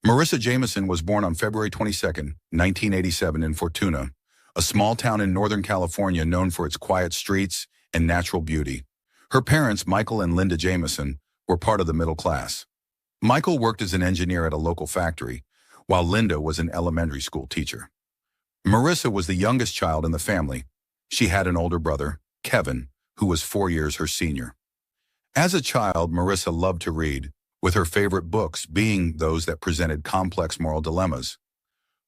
Marissa Jameson was born on February 22nd, 1987 in Fortuna, a small town in Northern California known for its quiet streets and natural beauty. Her parents, Michael and Linda Jameson, were part of the middle class. Michael worked as an engineer at a local factory, while Linda was an elementary school teacher. Marissa was the youngest child in the family. She had an older brother, Kevin, who was 4 years her senior. As a child, Marissa loved to read, with her favorite books being those that presented complex moral dilemmas.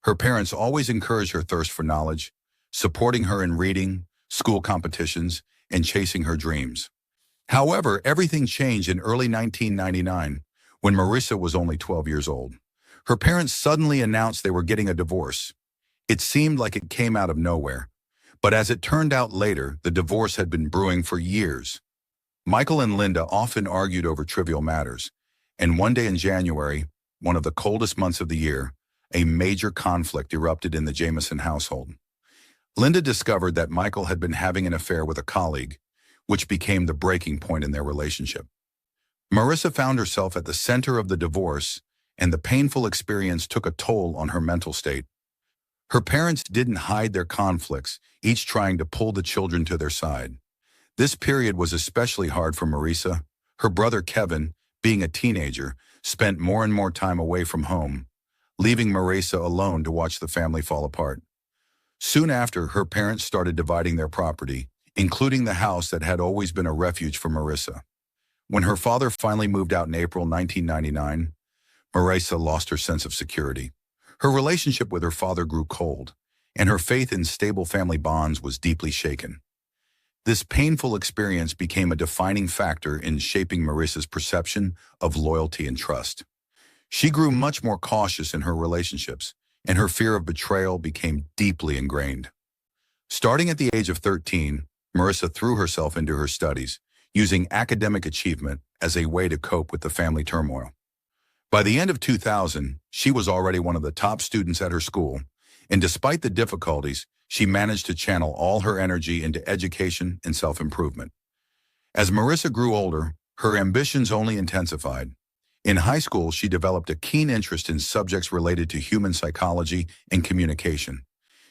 Her parents always encouraged her thirst for knowledge, supporting her in reading, school competitions, and chasing her dreams. However, everything changed in early 1999 when Marissa was only 12 years old. Her parents suddenly announced they were getting a divorce. It seemed like it came out of nowhere, but as it turned out later, the divorce had been brewing for years. Michael and Linda often argued over trivial matters, and one day in January, one of the coldest months of the year, a major conflict erupted in the Jameson household. Linda discovered that Michael had been having an affair with a colleague, which became the breaking point in their relationship. Marissa found herself at the center of the divorce, and the painful experience took a toll on her mental state. Her parents didn't hide their conflicts, each trying to pull the children to their side. This period was especially hard for Marissa. Her brother Kevin, being a teenager, spent more and more time away from home, leaving Marissa alone to watch the family fall apart. Soon after, her parents started dividing their property, including the house that had always been a refuge for Marissa. When her father finally moved out in April 1999, Marissa lost her sense of security. Her relationship with her father grew cold, and her faith in stable family bonds was deeply shaken. This painful experience became a defining factor in shaping Marissa's perception of loyalty and trust. She grew much more cautious in her relationships, and her fear of betrayal became deeply ingrained. Starting at the age of 13, Marissa threw herself into her studies, using academic achievement as a way to cope with the family turmoil. By the end of 2000, she was already one of the top students at her school, and despite the difficulties, she managed to channel all her energy into education and self-improvement. As Marissa grew older, her ambitions only intensified. In high school, she developed a keen interest in subjects related to human psychology and communication.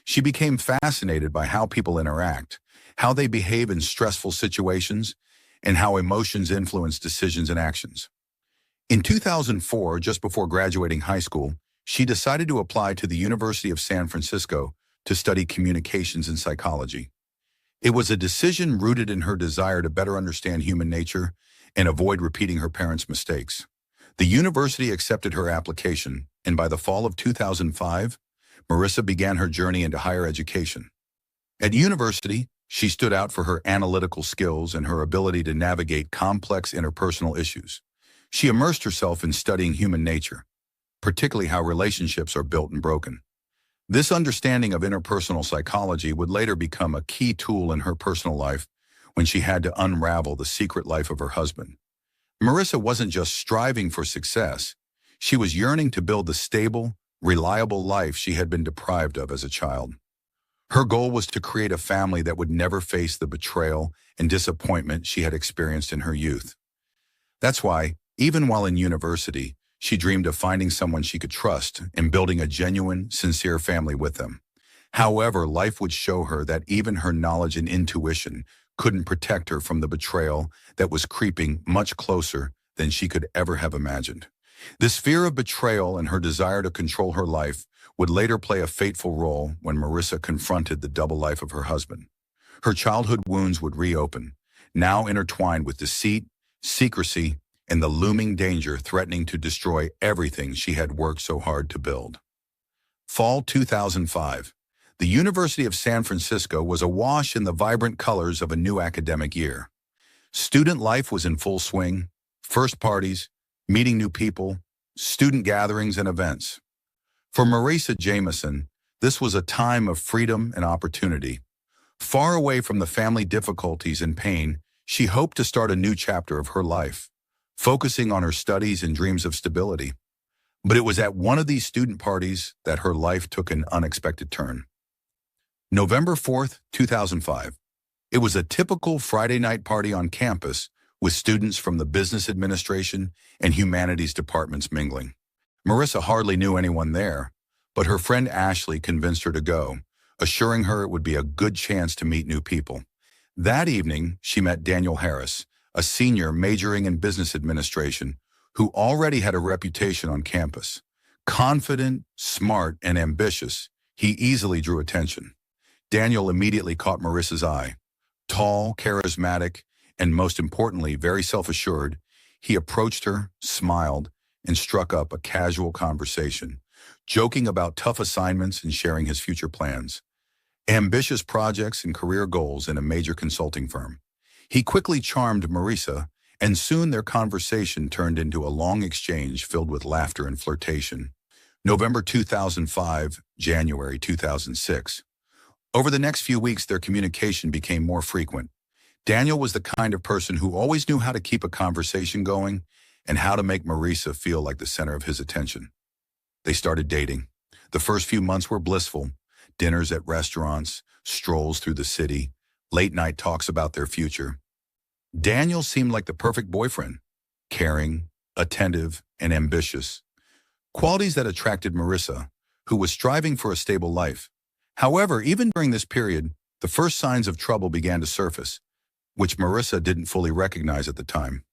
She became fascinated by how people interact, how they behave in stressful situations, and how emotions influence decisions and actions. In 2004, just before graduating high school, she decided to apply to the University of San Francisco to study communications and psychology. It was a decision rooted in her desire to better understand human nature and avoid repeating her parents' mistakes. The university accepted her application, and by the fall of 2005, Marissa began her journey into higher education. At university, she stood out for her analytical skills and her ability to navigate complex interpersonal issues. She immersed herself in studying human nature, particularly how relationships are built and broken. This understanding of interpersonal psychology would later become a key tool in her personal life when she had to unravel the secret life of her husband. Marissa wasn't just striving for success, she was yearning to build the stable, reliable life she had been deprived of as a child. Her goal was to create a family that would never face the betrayal and disappointment she had experienced in her youth. That's why, even while in university, she dreamed of finding someone she could trust and building a genuine, sincere family with them. However, life would show her that even her knowledge and intuition couldn't protect her from the betrayal that was creeping much closer than she could ever have imagined. This fear of betrayal and her desire to control her life would later play a fateful role when Marissa confronted the double life of her husband. Her childhood wounds would reopen, now intertwined with deceit, secrecy, and the looming danger threatening to destroy everything she had worked so hard to build. Fall 2005. The University of San Francisco was awash in the vibrant colors of a new academic year. Student life was in full swing, first parties, meeting new people, student gatherings and events. For Marissa Jameson, this was a time of freedom and opportunity. Far away from the family difficulties and pain, she hoped to start a new chapter of her life, focusing on her studies and dreams of stability. But it was at one of these student parties that her life took an unexpected turn. November 4th, 2005. It was a typical Friday night party on campus with students from the business administration and humanities departments mingling. Marissa hardly knew anyone there, but her friend Ashley convinced her to go, assuring her it would be a good chance to meet new people. That evening, she met Daniel Harris, a senior majoring in business administration, who already had a reputation on campus. Confident, smart, and ambitious, he easily drew attention. Daniel immediately caught Marissa's eye. Tall, charismatic, and most importantly, very self-assured, he approached her, smiled, and struck up a casual conversation, joking about tough assignments and sharing his future plans. Ambitious projects and career goals in a major consulting firm. He quickly charmed Marissa, and soon their conversation turned into a long exchange filled with laughter and flirtation. November 2005, January 2006. Over the next few weeks, their communication became more frequent. Daniel was the kind of person who always knew how to keep a conversation going and how to make Marissa feel like the center of his attention. They started dating. The first few months were blissful. Dinners at restaurants, strolls through the city, late-night talks about their future. Daniel seemed like the perfect boyfriend, caring, attentive, and ambitious. Qualities that attracted Marissa, who was striving for a stable life. However, even during this period, the first signs of trouble began to surface, which Marissa didn't fully recognize at the time.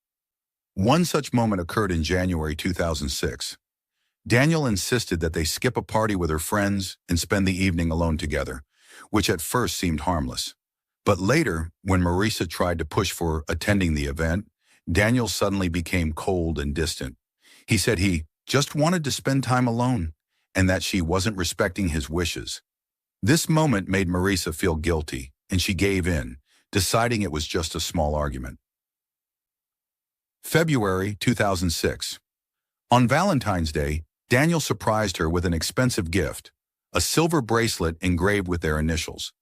One such moment occurred in January 2006. Daniel insisted that they skip a party with her friends and spend the evening alone together, which at first seemed harmless. But later, when Marissa tried to push for attending the event, Daniel suddenly became cold and distant. He said he just wanted to spend time alone and that she wasn't respecting his wishes. This moment made Marissa feel guilty, and she gave in, deciding it was just a small argument. February 2006. On Valentine's Day, Daniel surprised her with an expensive gift, a silver bracelet engraved with their initials.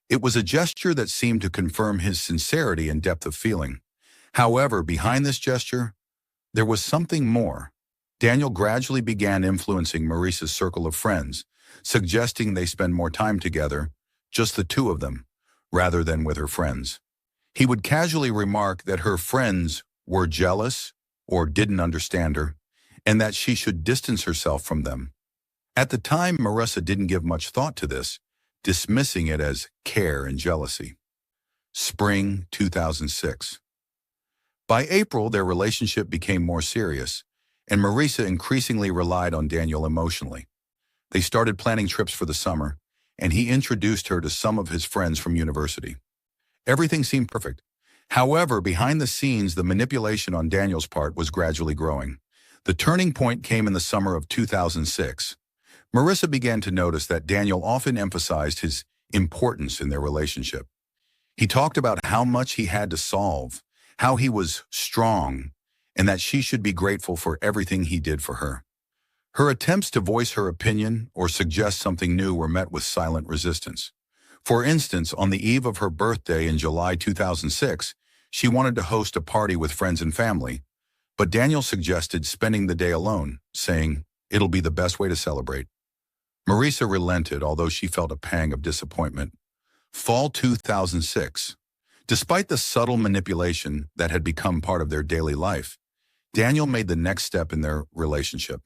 It was a gesture that seemed to confirm his sincerity and depth of feeling. However, behind this gesture, there was something more. Daniel gradually began influencing Marissa's circle of friends, suggesting they spend more time together, just the two of them, rather than with her friends. He would casually remark that her friends were jealous or didn't understand her, and that she should distance herself from them. At the time, Marissa didn't give much thought to this, dismissing it as care and jealousy. Spring 2006. By April, their relationship became more serious, and Marissa increasingly relied on Daniel emotionally. They started planning trips for the summer, and he introduced her to some of his friends from university. Everything seemed perfect. However, behind the scenes, the manipulation on Daniel's part was gradually growing. The turning point came in the summer of 2006. Marissa began to notice that Daniel often emphasized his importance in their relationship. He talked about how much he had to solve, how he was strong, and that she should be grateful for everything he did for her. Her attempts to voice her opinion or suggest something new were met with silent resistance. For instance, on the eve of her birthday in July 2006, she wanted to host a party with friends and family, but Daniel suggested spending the day alone, saying, "It'll be the best way to celebrate." Marissa relented, although she felt a pang of disappointment. Fall 2006. Despite the subtle manipulation that had become part of their daily life, Daniel made the next step in their relationship.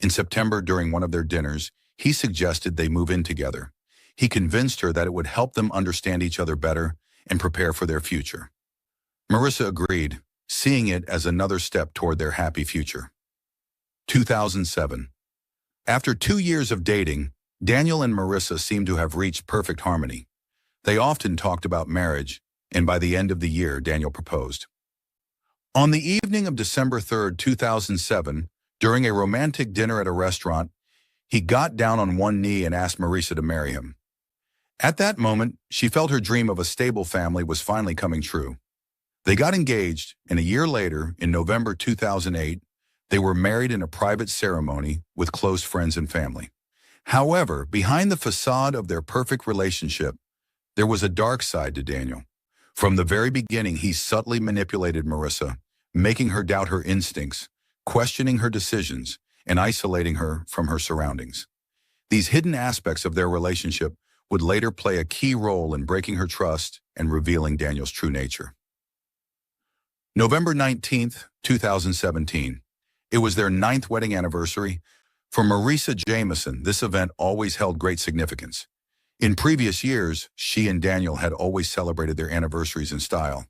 In September, during one of their dinners, he suggested they move in together. He convinced her that it would help them understand each other better and prepare for their future. Marissa agreed, seeing it as another step toward their happy future. 2007. After 2 years of dating, Daniel and Marissa seemed to have reached perfect harmony. They often talked about marriage, and by the end of the year, Daniel proposed. On the evening of December 3rd, 2007, during a romantic dinner at a restaurant, he got down on one knee and asked Marissa to marry him. At that moment, she felt her dream of a stable family was finally coming true. They got engaged, and a year later, in November 2008, they were married in a private ceremony with close friends and family. However, behind the facade of their perfect relationship, there was a dark side to Daniel. From the very beginning, he subtly manipulated Marissa, making her doubt her instincts, questioning her decisions, and isolating her from her surroundings. These hidden aspects of their relationship would later play a key role in breaking her trust and revealing Daniel's true nature. November 19th, 2017. It was their 9th wedding anniversary, For Marisa Jameson, this event always held great significance. In previous years, she and Daniel had always celebrated their anniversaries in style.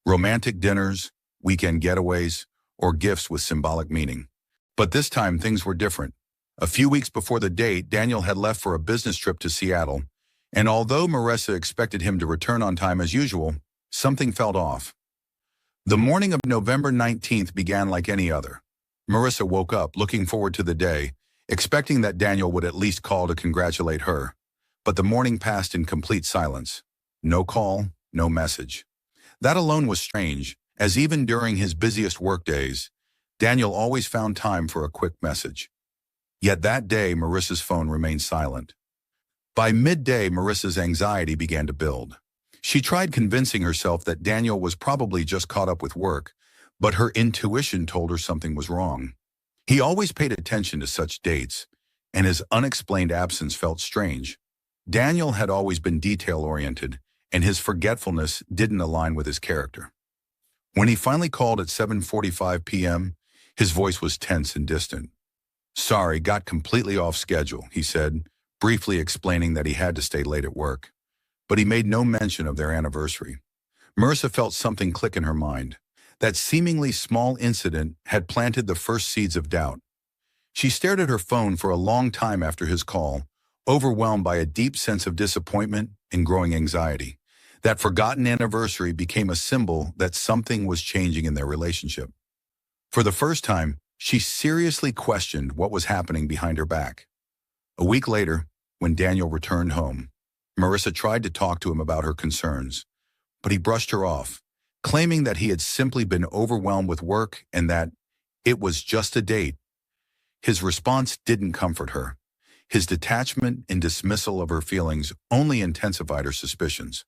Romantic dinners, weekend getaways, or gifts with symbolic meaning. But this time, things were different. A few weeks before the date, Daniel had left for a business trip to Seattle, and although Marisa expected him to return on time as usual, something felt off. The morning of November 19th began like any other. Marisa woke up looking forward to the day, expecting that Daniel would at least call to congratulate her. But the morning passed in complete silence. No call, no message. That alone was strange, as even during his busiest workdays, Daniel always found time for a quick message. Yet that day, Marisa's phone remained silent. By midday, Marisa's anxiety began to build. She tried convincing herself that Daniel was probably just caught up with work, but her intuition told her something was wrong. He always paid attention to such dates, and his unexplained absence felt strange. Daniel had always been detail-oriented, and his forgetfulness didn't align with his character. When he finally called at 7:45 p.m., his voice was tense and distant. "Sorry, got completely off schedule," he said, briefly explaining that he had to stay late at work. But he made no mention of their anniversary. Marisa felt something click in her mind. That seemingly small incident had planted the first seeds of doubt. She stared at her phone for a long time after his call, overwhelmed by a deep sense of disappointment and growing anxiety. That forgotten anniversary became a symbol that something was changing in their relationship. For the first time, she seriously questioned what was happening behind her back. A week later, when Daniel returned home, Marisa tried to talk to him about her concerns, but he brushed her off, claiming that he had simply been overwhelmed with work and that it was just a date. His response didn't comfort her. His detachment and dismissal of her feelings only intensified her suspicions.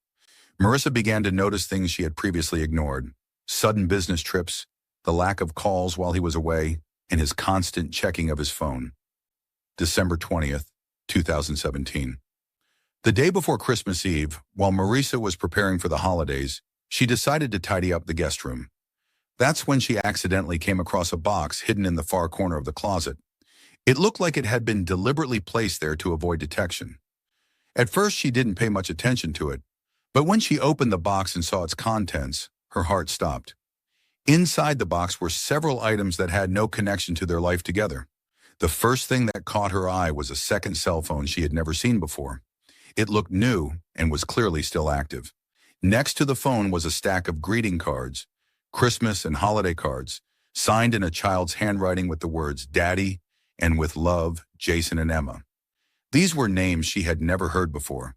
Marisa began to notice things she had previously ignored: sudden business trips, the lack of calls while he was away, and his constant checking of his phone. December 20th, 2017. The day before Christmas Eve, while Marisa was preparing for the holidays, she decided to tidy up the guest room. That's when she accidentally came across a box hidden in the far corner of the closet. It looked like it had been deliberately placed there to avoid detection. At first, she didn't pay much attention to it, but when she opened the box and saw its contents, her heart stopped. Inside the box were several items that had no connection to their life together. The first thing that caught her eye was a second cell phone she had never seen before. It looked new and was clearly still active. Next to the phone was a stack of greeting cards, Christmas and holiday cards, signed in a child's handwriting with the words "Daddy" and "With love, Jason and Emma." These were names she had never heard before.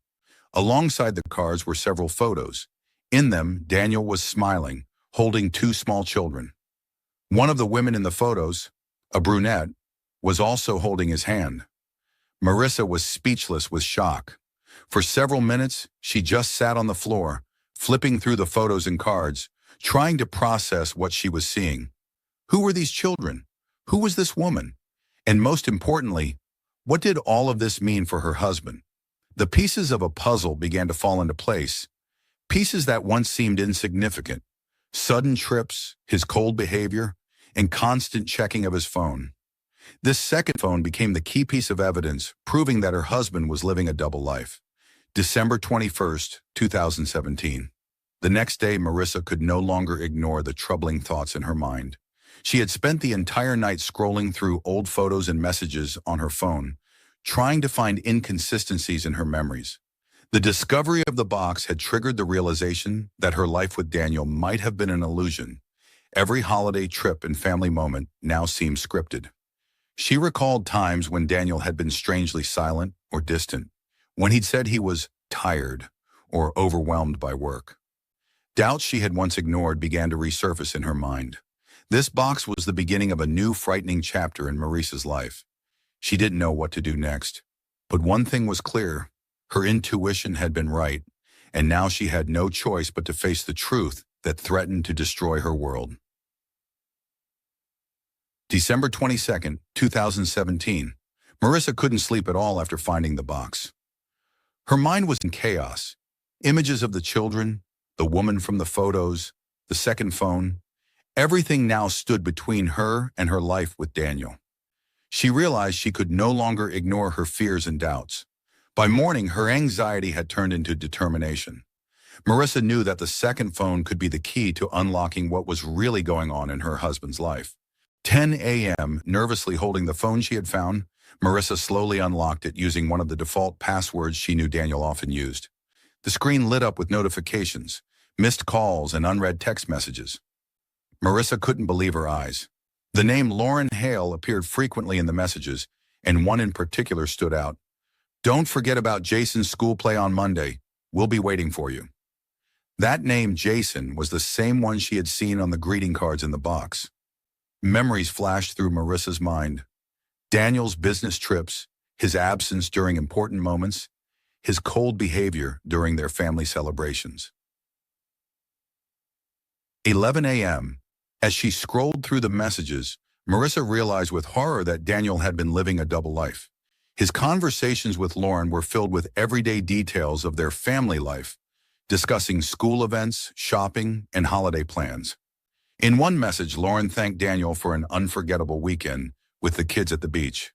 Alongside the cards were several photos. In them, Daniel was smiling, holding two small children. One of the women in the photos, a brunette, was also holding his hand. Marisa was speechless with shock. For several minutes, she just sat on the floor, flipping through the photos and cards, trying to process what she was seeing. Who were these children? Who was this woman? And most importantly, what did all of this mean for her husband? The pieces of a puzzle began to fall into place. Pieces that once seemed insignificant. Sudden trips, his cold behavior, and constant checking of his phone. This second phone became the key piece of evidence, proving that her husband was living a double life. December 21st, 2017. The next day, Marisa could no longer ignore the troubling thoughts in her mind. She had spent the entire night scrolling through old photos and messages on her phone, trying to find inconsistencies in her memories. The discovery of the box had triggered the realization that her life with Daniel might have been an illusion. Every holiday trip and family moment now seemed scripted. She recalled times when Daniel had been strangely silent or distant, when he'd said he was tired or overwhelmed by work. Doubts she had once ignored began to resurface in her mind. This box was the beginning of a new frightening chapter in Marisa's life. She didn't know what to do next. But one thing was clear. Her intuition had been right, and now she had no choice but to face the truth that threatened to destroy her world. December 22nd, 2017. Marisa couldn't sleep at all after finding the box. Her mind was in chaos. Images of the children, the woman from the photos, the second phone. Everything now stood between her and her life with Daniel. She realized she could no longer ignore her fears and doubts. By morning, her anxiety had turned into determination. Marissa knew that the second phone could be the key to unlocking what was really going on in her husband's life. 10 a.m., nervously holding the phone she had found, Marissa slowly unlocked it using one of the default passwords she knew Daniel often used. The screen lit up with notifications, missed calls, and unread text messages. Marissa couldn't believe her eyes. The name Lauren Hale appeared frequently in the messages, and one in particular stood out. "Don't forget about Jason's school play on Monday. We'll be waiting for you." That name, Jason, was the same one she had seen on the greeting cards in the box. Memories flashed through Marissa's mind. Daniel's business trips, his absence during important moments, his cold behavior during their family celebrations. 11 a.m. As she scrolled through the messages, Marissa realized with horror that Daniel had been living a double life. His conversations with Lauren were filled with everyday details of their family life, discussing school events, shopping, and holiday plans. In one message, Lauren thanked Daniel for an unforgettable weekend with the kids at the beach.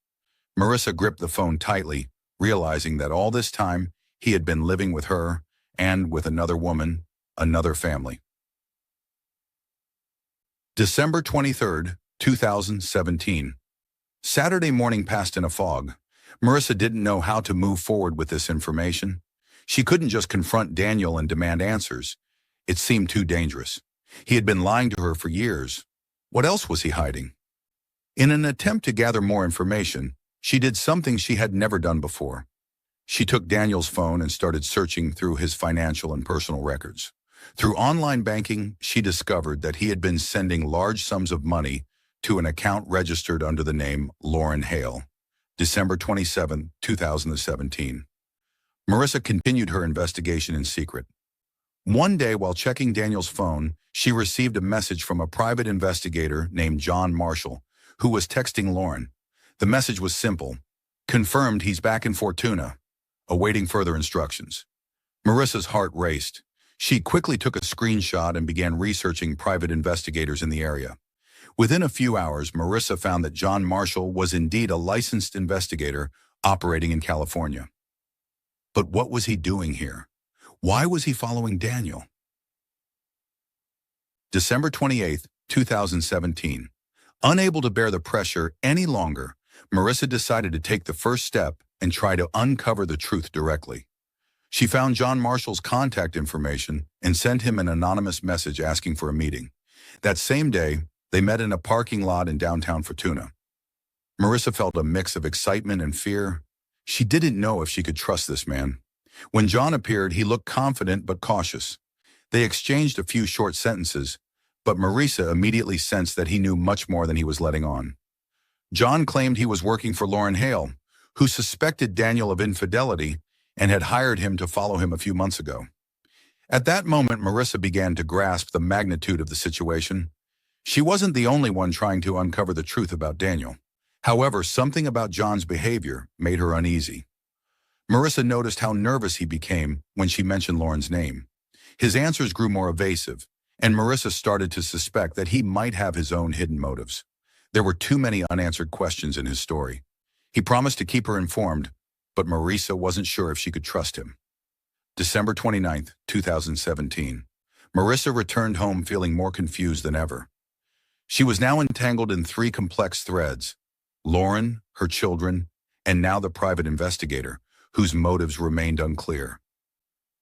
Marissa gripped the phone tightly, realizing that all this time he had been living with her and with another woman, another family. December 23rd, 2017. Saturday morning passed in a fog. Marissa didn't know how to move forward with this information. She couldn't just confront Daniel and demand answers. It seemed too dangerous. He had been lying to her for years. What else was he hiding? In an attempt to gather more information, she did something she had never done before. She took Daniel's phone and started searching through his financial and personal records. Through online banking, she discovered that he had been sending large sums of money to an account registered under the name Lauren Hale. December 27, 2017. Marissa continued her investigation in secret. One day, while checking Daniel's phone, she received a message from a private investigator named John Marshall, who was texting Lauren. The message was simple: "Confirmed he's back in Fortuna, awaiting further instructions." Marissa's heart raced. She quickly took a screenshot and began researching private investigators in the area. Within a few hours, Marissa found that John Marshall was indeed a licensed investigator operating in California. But what was he doing here? Why was he following Daniel? December 28, 2017. Unable to bear the pressure any longer, Marissa decided to take the first step and try to uncover the truth directly. She found John Marshall's contact information and sent him an anonymous message asking for a meeting. That same day, they met in a parking lot in downtown Fortuna. Marissa felt a mix of excitement and fear. She didn't know if she could trust this man. When John appeared, he looked confident but cautious. They exchanged a few short sentences, but Marissa immediately sensed that he knew much more than he was letting on. John claimed he was working for Lauren Hale, who suspected Daniel of infidelity and had hired him to follow him a few months ago. At that moment, Marissa began to grasp the magnitude of the situation. She wasn't the only one trying to uncover the truth about Daniel. However, something about John's behavior made her uneasy. Marissa noticed how nervous he became when she mentioned Lauren's name. His answers grew more evasive, and Marissa started to suspect that he might have his own hidden motives. There were too many unanswered questions in his story. He promised to keep her informed, but Marissa wasn't sure if she could trust him. December 29, 2017. Marissa returned home feeling more confused than ever. She was now entangled in three complex threads: Lauren, her children, and now the private investigator, whose motives remained unclear.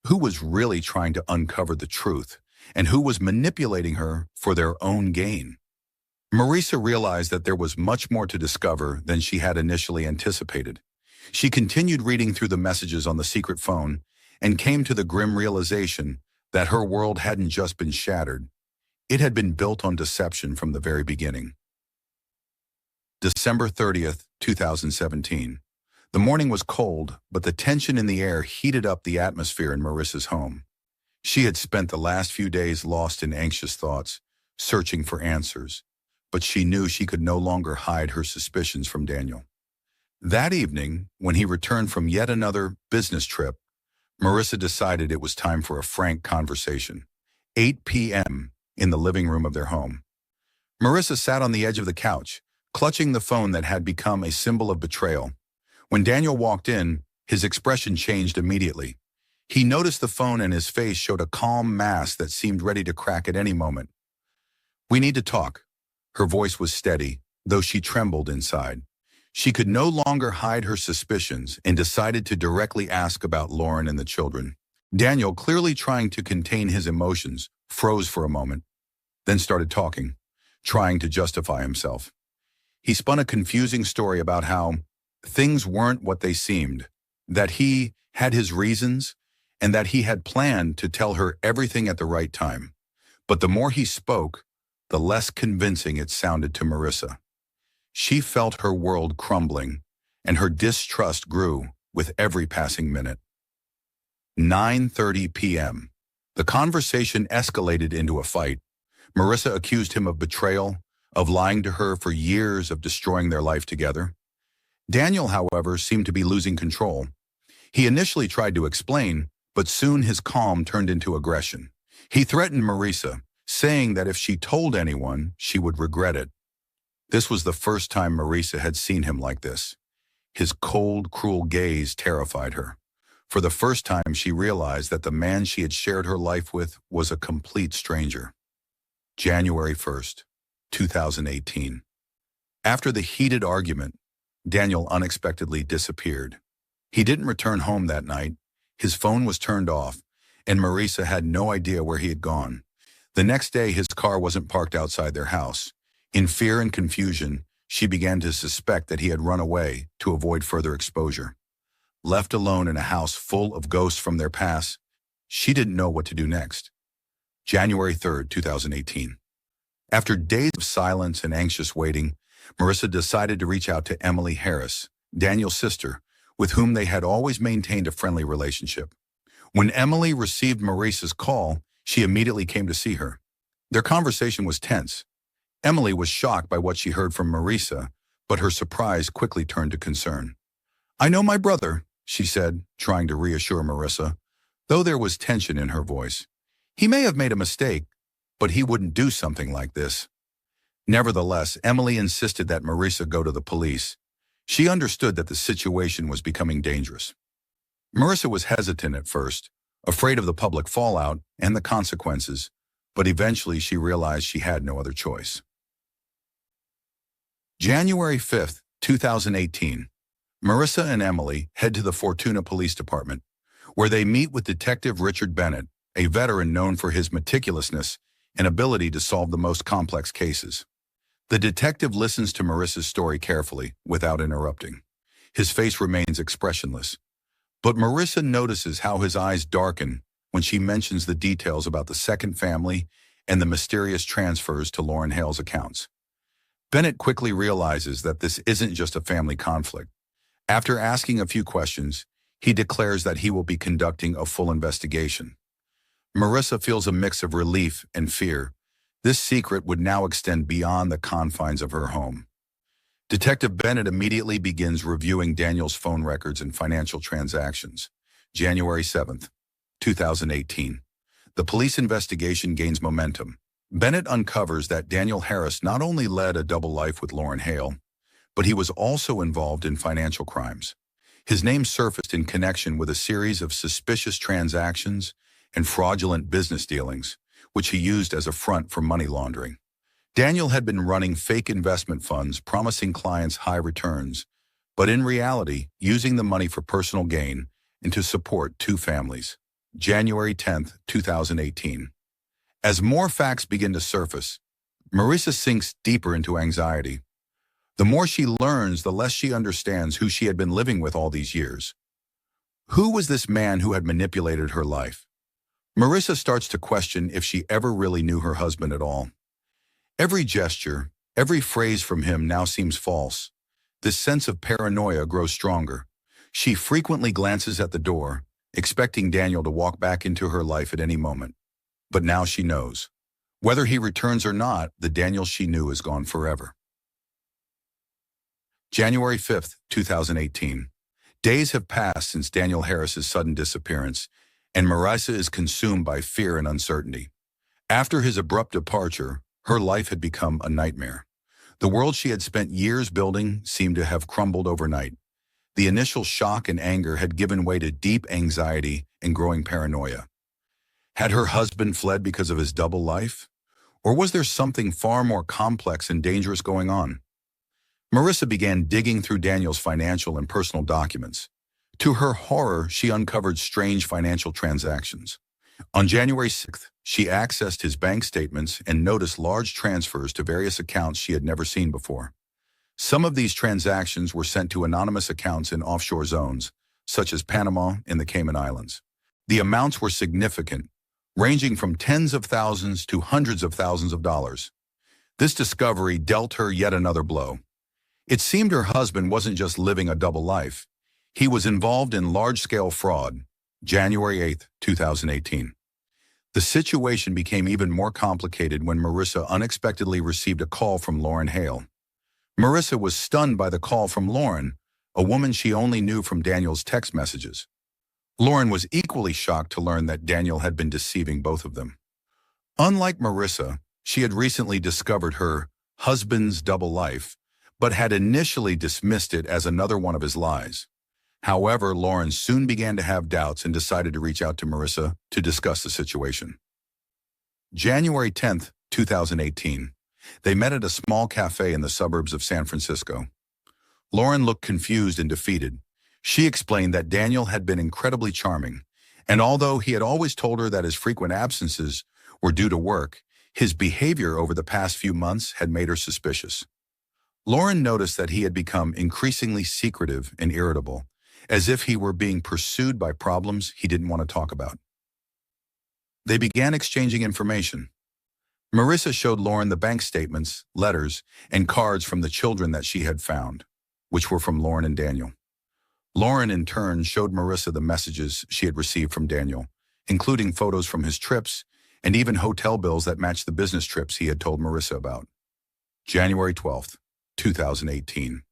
Who was really trying to uncover the truth, and who was manipulating her for their own gain? Marissa realized that there was much more to discover than she had initially anticipated. She continued reading through the messages on the secret phone and came to the grim realization that her world hadn't just been shattered. It had been built on deception from the very beginning. December 30th, 2017. The morning was cold, but the tension in the air heated up the atmosphere in Marissa's home. She had spent the last few days lost in anxious thoughts, searching for answers, but she knew she could no longer hide her suspicions from Daniel. That evening, when he returned from yet another business trip, Marissa decided it was time for a frank conversation. 8 p.m. in the living room of their home. Marissa sat on the edge of the couch, clutching the phone that had become a symbol of betrayal. When Daniel walked in, his expression changed immediately. He noticed the phone and his face showed a calm mask that seemed ready to crack at any moment. "We need to talk." Her voice was steady, though she trembled inside. She could no longer hide her suspicions and decided to directly ask about Lauren and the children. Daniel, clearly trying to contain his emotions, froze for a moment, then started talking, trying to justify himself. He spun a confusing story about how things weren't what they seemed, that he had his reasons, and that he had planned to tell her everything at the right time. But the more he spoke, the less convincing it sounded to Marissa. She felt her world crumbling, and her distrust grew with every passing minute. 9:30 p.m. The conversation escalated into a fight. Marissa accused him of betrayal, of lying to her for years, of destroying their life together. Daniel, however, seemed to be losing control. He initially tried to explain, but soon his calm turned into aggression. He threatened Marissa, saying that if she told anyone, she would regret it. This was the first time Marissa had seen him like this. His cold, cruel gaze terrified her. For the first time, she realized that the man she had shared her life with was a complete stranger. January 1st, 2018. After the heated argument, Daniel unexpectedly disappeared. He didn't return home that night. His phone was turned off, and Marissa had no idea where he had gone. The next day, his car wasn't parked outside their house. In fear and confusion, she began to suspect that he had run away to avoid further exposure. Left alone in a house full of ghosts from their past, she didn't know what to do next. January 3rd, 2018. After days of silence and anxious waiting, Marissa decided to reach out to Emily Harris, Daniel's sister, with whom they had always maintained a friendly relationship. When Emily received Marissa's call, she immediately came to see her. Their conversation was tense. Emily was shocked by what she heard from Marissa, but her surprise quickly turned to concern. "I know my brother," she said, trying to reassure Marissa, though there was tension in her voice. "He may have made a mistake, but he wouldn't do something like this." Nevertheless, Emily insisted that Marissa go to the police. She understood that the situation was becoming dangerous. Marissa was hesitant at first, afraid of the public fallout and the consequences, but eventually she realized she had no other choice. January 5th, 2018. Marissa and Emily head to the Fortuna Police Department, where they meet with Detective Richard Bennett, a veteran known for his meticulousness and ability to solve the most complex cases. The detective listens to Marissa's story carefully, without interrupting. His face remains expressionless, but Marissa notices how his eyes darken when she mentions the details about the second family and the mysterious transfers to Lauren Hale's accounts. Bennett quickly realizes that this isn't just a family conflict. After asking a few questions, he declares that he will be conducting a full investigation. Marissa feels a mix of relief and fear. This secret would now extend beyond the confines of her home. Detective Bennett immediately begins reviewing Daniel's phone records and financial transactions. January 7th, 2018. The police investigation gains momentum. Bennett uncovers that Daniel Harris not only led a double life with Lauren Hale, but he was also involved in financial crimes. His name surfaced in connection with a series of suspicious transactions and fraudulent business dealings, which he used as a front for money laundering. Daniel had been running fake investment funds, promising clients high returns, but in reality, using the money for personal gain and to support two families. January 10th, 2018. As more facts begin to surface, Marissa sinks deeper into anxiety. The more she learns, the less she understands who she had been living with all these years. Who was this man who had manipulated her life? Marissa starts to question if she ever really knew her husband at all. Every gesture, every phrase from him now seems false. This sense of paranoia grows stronger. She frequently glances at the door, expecting Daniel to walk back into her life at any moment. But now she knows. Whether he returns or not, the Daniel she knew is gone forever. January 5th, 2018. Days have passed since Daniel Harris's sudden disappearance, and Marissa is consumed by fear and uncertainty. After his abrupt departure, her life had become a nightmare. The world she had spent years building seemed to have crumbled overnight. The initial shock and anger had given way to deep anxiety and growing paranoia. Had her husband fled because of his double life? Or was there something far more complex and dangerous going on? Marissa began digging through Daniel's financial and personal documents. To her horror, she uncovered strange financial transactions. On January 6th, she accessed his bank statements and noticed large transfers to various accounts she had never seen before. Some of these transactions were sent to anonymous accounts in offshore zones, such as Panama and the Cayman Islands. The amounts were significant, ranging from tens of thousands to hundreds of thousands of dollars. This discovery dealt her yet another blow. It seemed her husband wasn't just living a double life. He was involved in large-scale fraud. January 8, 2018. The situation became even more complicated when Marissa unexpectedly received a call from Lauren Hale. Marissa was stunned by the call from Lauren, a woman she only knew from Daniel's text messages. Lauren was equally shocked to learn that Daniel had been deceiving both of them. Unlike Marissa, she had recently discovered her husband's double life, but had initially dismissed it as another one of his lies. However, Lauren soon began to have doubts and decided to reach out to Marissa to discuss the situation. January 10, 2018. They met at a small cafe in the suburbs of San Francisco. Lauren looked confused and defeated. She explained that Daniel had been incredibly charming, and although he had always told her that his frequent absences were due to work, his behavior over the past few months had made her suspicious. Lauren noticed that he had become increasingly secretive and irritable, as if he were being pursued by problems he didn't want to talk about. They began exchanging information. Marissa showed Lauren the bank statements, letters, and cards from the children that she had found, which were from Lauren and Daniel. Lauren, in turn, showed Marissa the messages she had received from Daniel, including photos from his trips and even hotel bills that matched the business trips he had told Marissa about. January 12, 2018.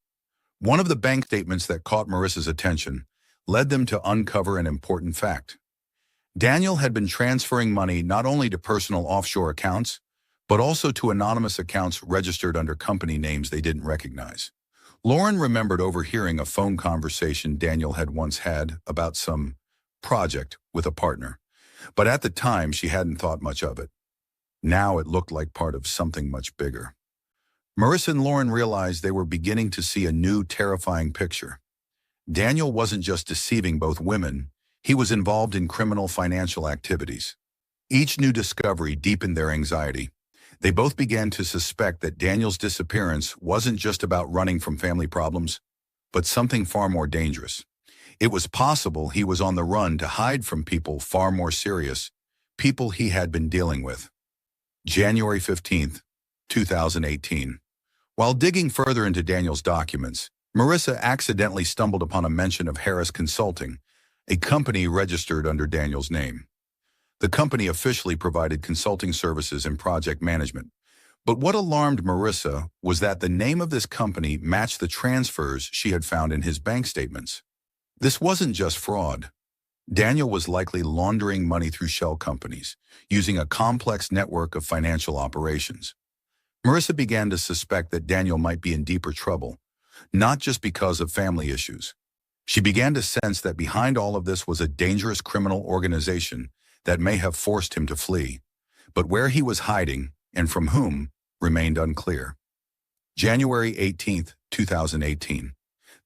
One of the bank statements that caught Marissa's attention led them to uncover an important fact. Daniel had been transferring money not only to personal offshore accounts, but also to anonymous accounts registered under company names they didn't recognize. Lauren remembered overhearing a phone conversation Daniel had once had about some project with a partner, but at the time she hadn't thought much of it. Now it looked like part of something much bigger. Marissa and Lauren realized they were beginning to see a new, terrifying picture. Daniel wasn't just deceiving both women, he was involved in criminal financial activities. Each new discovery deepened their anxiety. They both began to suspect that Daniel's disappearance wasn't just about running from family problems, but something far more dangerous. It was possible he was on the run to hide from people far more serious, people he had been dealing with. January 15, 2018. While digging further into Daniel's documents, Marissa accidentally stumbled upon a mention of Harris Consulting, a company registered under Daniel's name. The company officially provided consulting services and project management. But what alarmed Marissa was that the name of this company matched the transfers she had found in his bank statements. This wasn't just fraud. Daniel was likely laundering money through shell companies, using a complex network of financial operations. Marissa began to suspect that Daniel might be in deeper trouble, not just because of family issues. She began to sense that behind all of this was a dangerous criminal organization that may have forced him to flee, but where he was hiding and from whom remained unclear. January 18, 2018.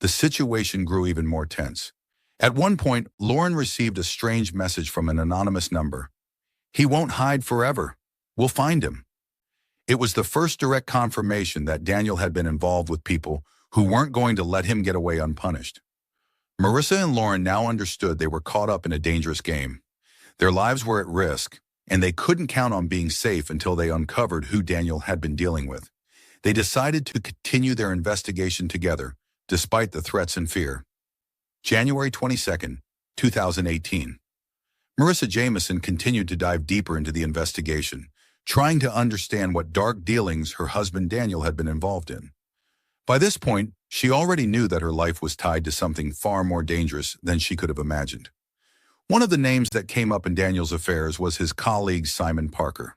The situation grew even more tense. At one point, Lauren received a strange message from an anonymous number. "He won't hide forever. We'll find him." It was the first direct confirmation that Daniel had been involved with people who weren't going to let him get away unpunished. Marissa and Lauren now understood they were caught up in a dangerous game. Their lives were at risk, and they couldn't count on being safe until they uncovered who Daniel had been dealing with. They decided to continue their investigation together, despite the threats and fear. January 22, 2018. Marissa Jameson continued to dive deeper into the investigation, trying to understand what dark dealings her husband Daniel had been involved in. By this point, she already knew that her life was tied to something far more dangerous than she could have imagined. One of the names that came up in Daniel's affairs was his colleague Simon Parker.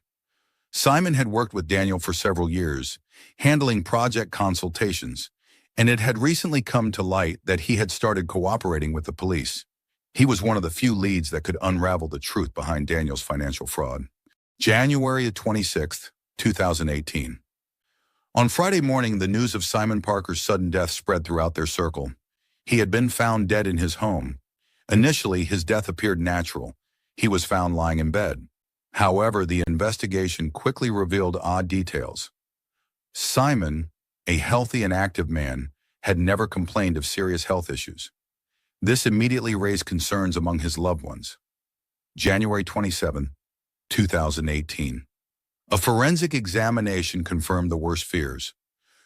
Simon had worked with Daniel for several years, handling project consultations, and it had recently come to light that he had started cooperating with the police. He was one of the few leads that could unravel the truth behind Daniel's financial fraud. January 26, 2018. On Friday morning, the news of Simon Parker's sudden death spread throughout their circle. He had been found dead in his home. Initially, his death appeared natural. He was found lying in bed. However, the investigation quickly revealed odd details. Simon, a healthy and active man, had never complained of serious health issues. This immediately raised concerns among his loved ones. January 27, 2018. A forensic examination confirmed the worst fears.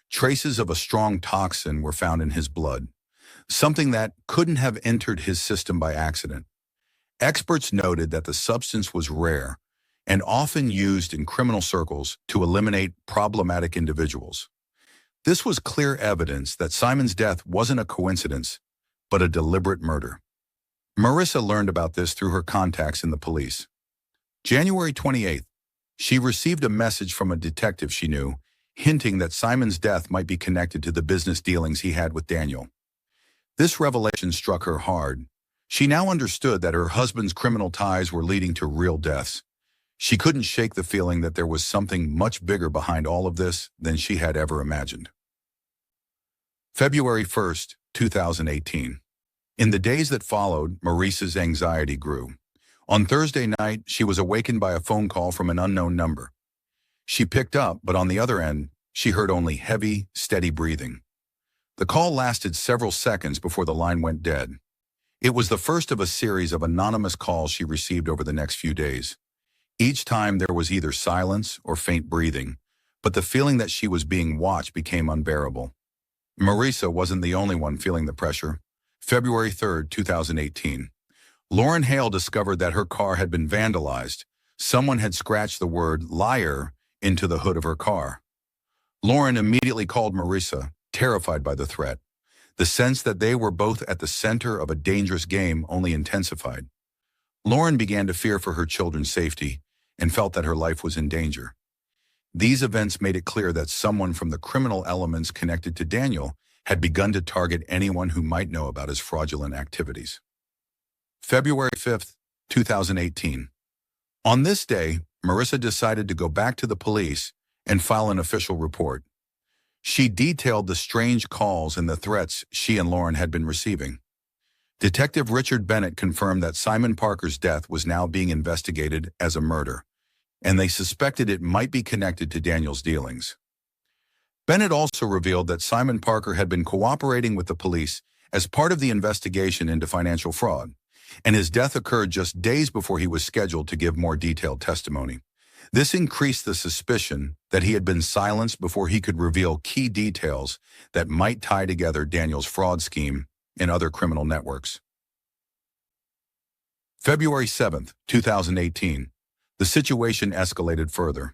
Traces of a strong toxin were found in his blood, something that couldn't have entered his system by accident. Experts noted that the substance was rare and often used in criminal circles to eliminate problematic individuals. This was clear evidence that Simon's death wasn't a coincidence, but a deliberate murder. Marissa learned about this through her contacts in the police. January 28th, she received a message from a detective she knew, hinting that Simon's death might be connected to the business dealings he had with Daniel. This revelation struck her hard. She now understood that her husband's criminal ties were leading to real deaths. She couldn't shake the feeling that there was something much bigger behind all of this than she had ever imagined. February 1st, 2018. In the days that followed, Marissa's anxiety grew. On Thursday night, she was awakened by a phone call from an unknown number. She picked up, but on the other end, she heard only heavy, steady breathing. The call lasted several seconds before the line went dead. It was the first of a series of anonymous calls she received over the next few days. Each time there was either silence or faint breathing, but the feeling that she was being watched became unbearable. Marissa wasn't the only one feeling the pressure. February 3rd, 2018. Lauren Hale discovered that her car had been vandalized. Someone had scratched the word liar into the hood of her car. Lauren immediately called Marissa, terrified by the threat. The sense that they were both at the center of a dangerous game only intensified. Lauren began to fear for her children's safety and felt that her life was in danger. These events made it clear that someone from the criminal elements connected to Daniel had begun to target anyone who might know about his fraudulent activities. February 5th, 2018. On this day, Marissa decided to go back to the police and file an official report. She detailed the strange calls and the threats she and Lauren had been receiving. Detective Richard Bennett confirmed that Simon Parker's death was now being investigated as a murder, and they suspected it might be connected to Daniel's dealings. Bennett also revealed that Simon Parker had been cooperating with the police as part of the investigation into financial fraud, and his death occurred just days before he was scheduled to give more detailed testimony. This increased the suspicion that he had been silenced before he could reveal key details that might tie together Daniel's fraud scheme and other criminal networks. February 7th, 2018. The situation escalated further.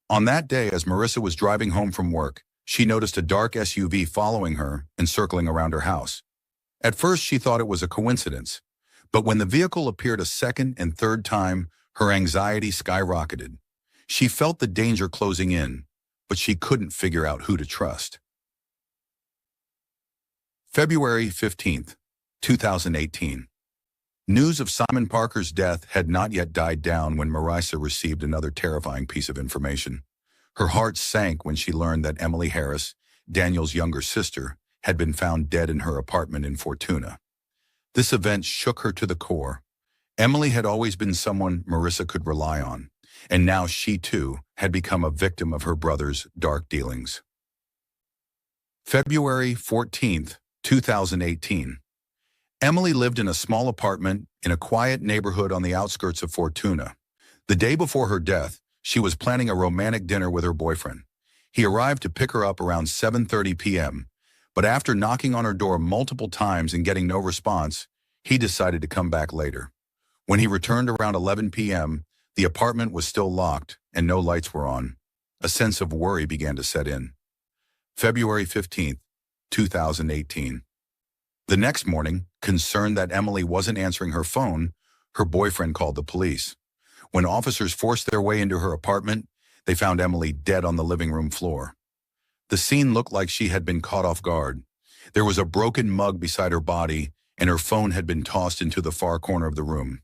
On that day, as Marissa was driving home from work, she noticed a dark SUV following her and circling around her house. At first, she thought it was a coincidence, but when the vehicle appeared a second and third time, her anxiety skyrocketed. She felt the danger closing in, but she couldn't figure out who to trust. February 15th, 2018. News of Simon Parker's death had not yet died down when Marissa received another terrifying piece of information. Her heart sank when she learned that Emily Harris, Daniel's younger sister, had been found dead in her apartment in Fortuna. This event shook her to the core. Emily had always been someone Marissa could rely on, and now she too had become a victim of her brother's dark dealings. February 14th, 2018. Emily lived in a small apartment in a quiet neighborhood on the outskirts of Fortuna. The day before her death, she was planning a romantic dinner with her boyfriend. He arrived to pick her up around 7:30 p.m., but after knocking on her door multiple times and getting no response, he decided to come back later. When he returned around 11 p.m., the apartment was still locked and no lights were on. A sense of worry began to set in. February 15th, 2018. The next morning, concerned that Emily wasn't answering her phone, her boyfriend called the police. When officers forced their way into her apartment, they found Emily dead on the living room floor. The scene looked like she had been caught off guard. There was a broken mug beside her body, and her phone had been tossed into the far corner of the room.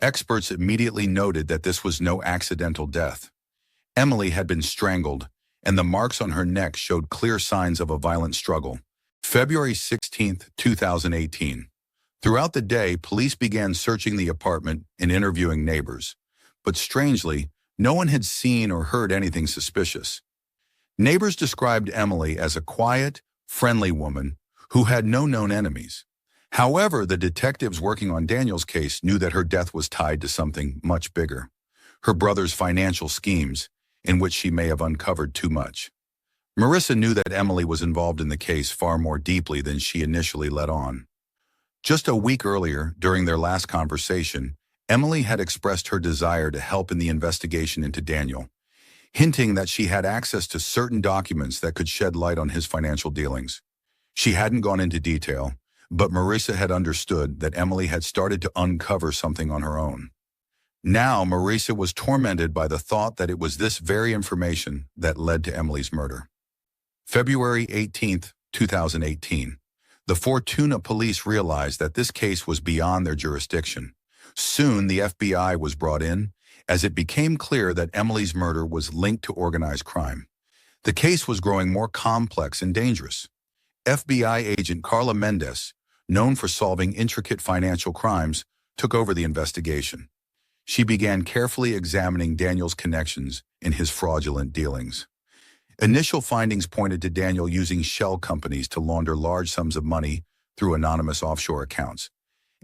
Experts immediately noted that this was no accidental death. Emily had been strangled, and the marks on her neck showed clear signs of a violent struggle. February 16, 2018. Throughout the day, police began searching the apartment and interviewing neighbors. But strangely, no one had seen or heard anything suspicious. Neighbors described Emily as a quiet, friendly woman who had no known enemies. However, the detectives working on Daniel's case knew that her death was tied to something much bigger: her brother's financial schemes, in which she may have uncovered too much. Marissa knew that Emily was involved in the case far more deeply than she initially let on. Just a week earlier, during their last conversation, Emily had expressed her desire to help in the investigation into Daniel, hinting that she had access to certain documents that could shed light on his financial dealings. She hadn't gone into detail, but Marissa had understood that Emily had started to uncover something on her own. Now, Marissa was tormented by the thought that it was this very information that led to Emily's murder. February 18, 2018. The Fortuna police realized that this case was beyond their jurisdiction. Soon, the FBI was brought in, as it became clear that Emily's murder was linked to organized crime. The case was growing more complex and dangerous. FBI agent Carla Mendez, known for solving intricate financial crimes, took over the investigation. She began carefully examining Daniel's connections in his fraudulent dealings. Initial findings pointed to Daniel using shell companies to launder large sums of money through anonymous offshore accounts,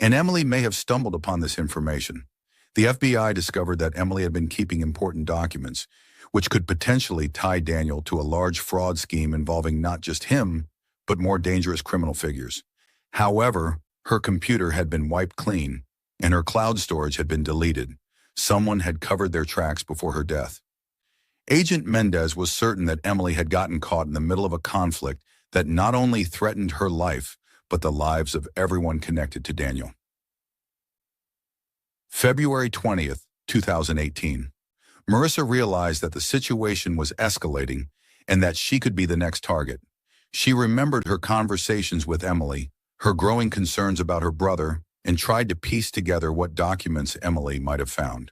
and Emily may have stumbled upon this information. The FBI discovered that Emily had been keeping important documents, which could potentially tie Daniel to a large fraud scheme involving not just him, but more dangerous criminal figures. However, her computer had been wiped clean, and her cloud storage had been deleted. Someone had covered their tracks before her death. Agent Mendez was certain that Emily had gotten caught in the middle of a conflict that not only threatened her life, but the lives of everyone connected to Daniel. February 20th, 2018. Marissa realized that the situation was escalating and that she could be the next target. She remembered her conversations with Emily, her growing concerns about her brother, and tried to piece together what documents Emily might have found.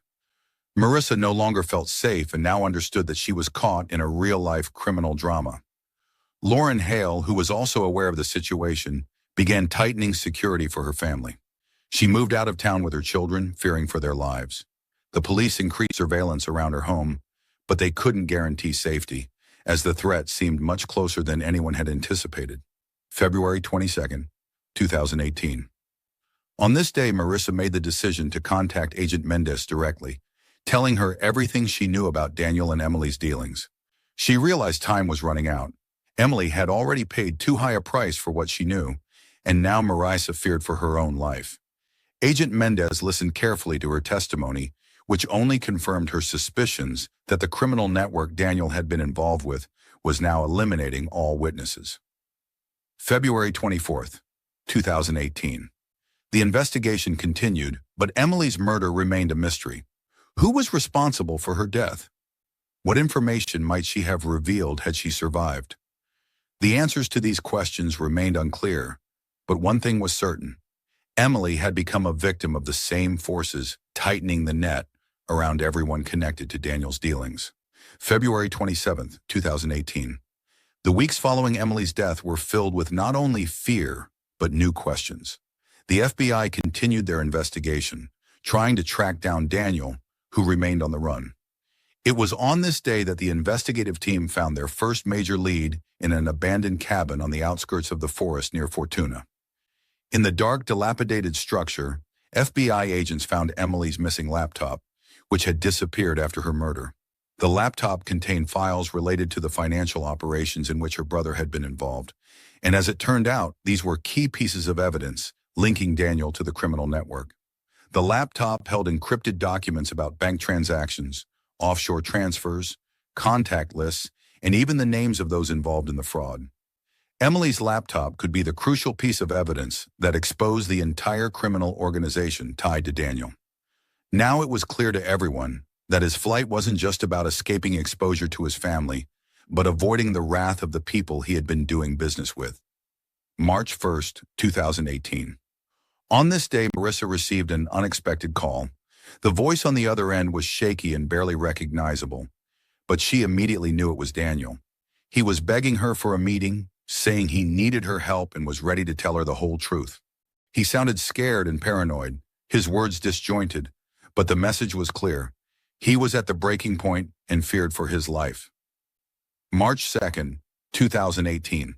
Marissa no longer felt safe and now understood that she was caught in a real-life criminal drama. Lauren Hale, who was also aware of the situation, began tightening security for her family. She moved out of town with her children, fearing for their lives. The police increased surveillance around her home, but they couldn't guarantee safety, as the threat seemed much closer than anyone had anticipated. February 22nd, 2018. On this day, Marissa made the decision to contact Agent Mendez directly, telling her everything she knew about Daniel and Emily's dealings. She realized time was running out. Emily had already paid too high a price for what she knew, and now Marissa feared for her own life. Agent Mendez listened carefully to her testimony, which only confirmed her suspicions that the criminal network Daniel had been involved with was now eliminating all witnesses. February 24th, 2018. The investigation continued, but Emily's murder remained a mystery. Who was responsible for her death? What information might she have revealed had she survived? The answers to these questions remained unclear, but one thing was certain. Emily had become a victim of the same forces tightening the net around everyone connected to Daniel's dealings. February 27th, 2018. The weeks following Emily's death were filled with not only fear, but new questions. The FBI continued their investigation, trying to track down Daniel, who remained on the run. It was on this day that the investigative team found their first major lead in an abandoned cabin on the outskirts of the forest near Fortuna. In the dark, dilapidated structure, FBI agents found Emily's missing laptop, which had disappeared after her murder. The laptop contained files related to the financial operations in which her brother had been involved, and as it turned out, these were key pieces of evidence linking Daniel to the criminal network. The laptop held encrypted documents about bank transactions, offshore transfers, contact lists, and even the names of those involved in the fraud. Emily's laptop could be the crucial piece of evidence that exposed the entire criminal organization tied to Daniel. Now it was clear to everyone, that his flight wasn't just about escaping exposure to his family, but avoiding the wrath of the people he had been doing business with. March 1st, 2018. On this day, Marissa received an unexpected call. The voice on the other end was shaky and barely recognizable, but she immediately knew it was Daniel. He was begging her for a meeting, saying he needed her help and was ready to tell her the whole truth. He sounded scared and paranoid, his words disjointed, but the message was clear. He was at the breaking point and feared for his life. March 2nd, 2018.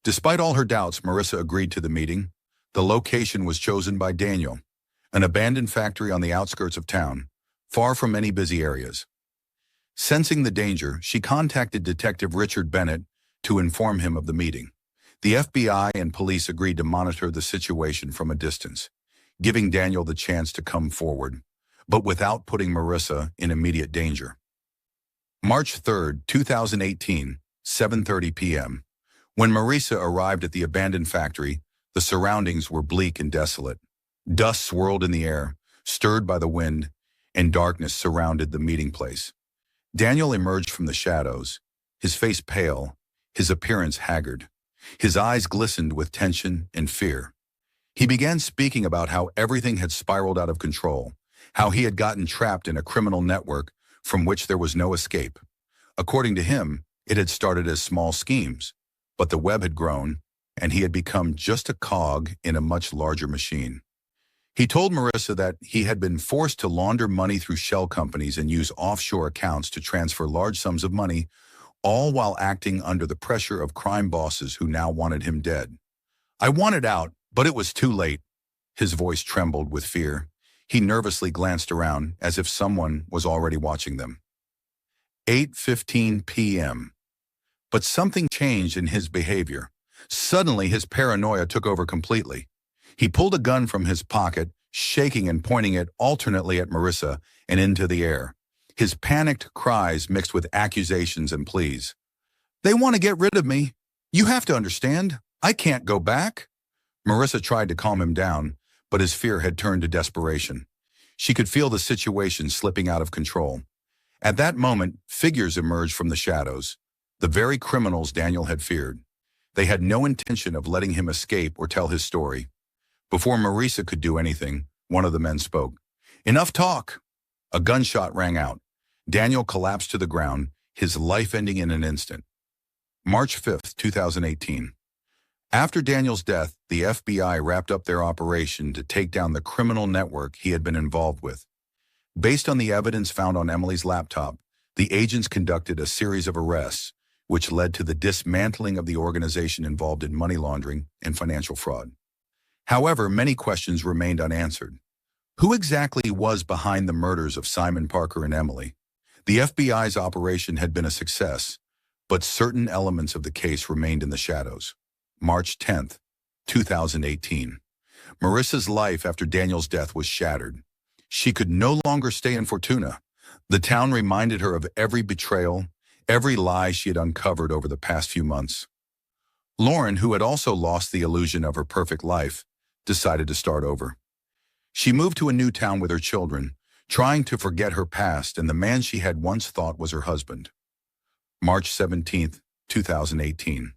Despite all her doubts, Marissa agreed to the meeting. The location was chosen by Daniel, an abandoned factory on the outskirts of town, far from any busy areas. Sensing the danger, she contacted Detective Richard Bennett to inform him of the meeting. The FBI and police agreed to monitor the situation from a distance, giving Daniel the chance to come forward, but without putting Marissa in immediate danger. March 3rd, 2018, 7:30 p.m. When Marissa arrived at the abandoned factory, the surroundings were bleak and desolate. Dust swirled in the air, stirred by the wind, and darkness surrounded the meeting place. Daniel emerged from the shadows, his face pale, his appearance haggard. His eyes glistened with tension and fear. He began speaking about how everything had spiraled out of control, how he had gotten trapped in a criminal network from which there was no escape. According to him, it had started as small schemes, but the web had grown, and he had become just a cog in a much larger machine. He told Marissa that he had been forced to launder money through shell companies and use offshore accounts to transfer large sums of money, all while acting under the pressure of crime bosses who now wanted him dead. "I wanted out, but it was too late." His voice trembled with fear. He nervously glanced around as if someone was already watching them. 8:15 p.m. But something changed in his behavior. Suddenly, his paranoia took over completely. He pulled a gun from his pocket, shaking and pointing it alternately at Marissa and into the air. His panicked cries mixed with accusations and pleas. "They want to get rid of me. You have to understand. I can't go back." Marissa tried to calm him down, but his fear had turned to desperation. She could feel the situation slipping out of control. At that moment, figures emerged from the shadows, the very criminals Daniel had feared. They had no intention of letting him escape or tell his story. Before Marissa could do anything, one of the men spoke. "Enough talk." A gunshot rang out. Daniel collapsed to the ground, his life ending in an instant. March 5th, 2018. After Daniel's death, the FBI wrapped up their operation to take down the criminal network he had been involved with. Based on the evidence found on Emily's laptop, the agents conducted a series of arrests, which led to the dismantling of the organization involved in money laundering and financial fraud. However, many questions remained unanswered. Who exactly was behind the murders of Simon Parker and Emily? The FBI's operation had been a success, but certain elements of the case remained in the shadows. March 10th, 2018. Marissa's life after Daniel's death was shattered. She could no longer stay in Fortuna. The town reminded her of every betrayal, every lie she had uncovered over the past few months. Lauren, who had also lost the illusion of her perfect life, decided to start over. She moved to a new town with her children, trying to forget her past and the man she had once thought was her husband. March 17th, 2018.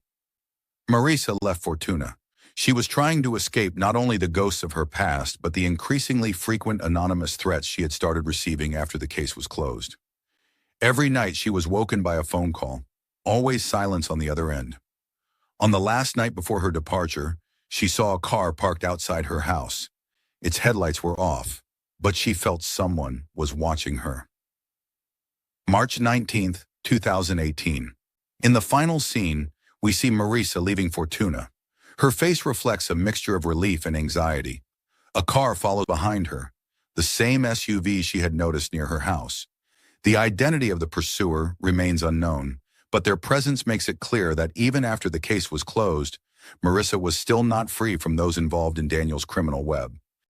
Marissa left Fortuna. She was trying to escape not only the ghosts of her past, but the increasingly frequent anonymous threats she had started receiving after the case was closed. Every night she was woken by a phone call, always silence on the other end. On the last night before her departure, she saw a car parked outside her house. Its headlights were off, but she felt someone was watching her. March 19th, 2018. In the final scene, we see Marissa leaving Fortuna. Her face reflects a mixture of relief and anxiety. A car follows behind her, the same SUV she had noticed near her house. The identity of the pursuer remains unknown, but their presence makes it clear that even after the case was closed, Marissa was still not free from those involved in Daniel's criminal web.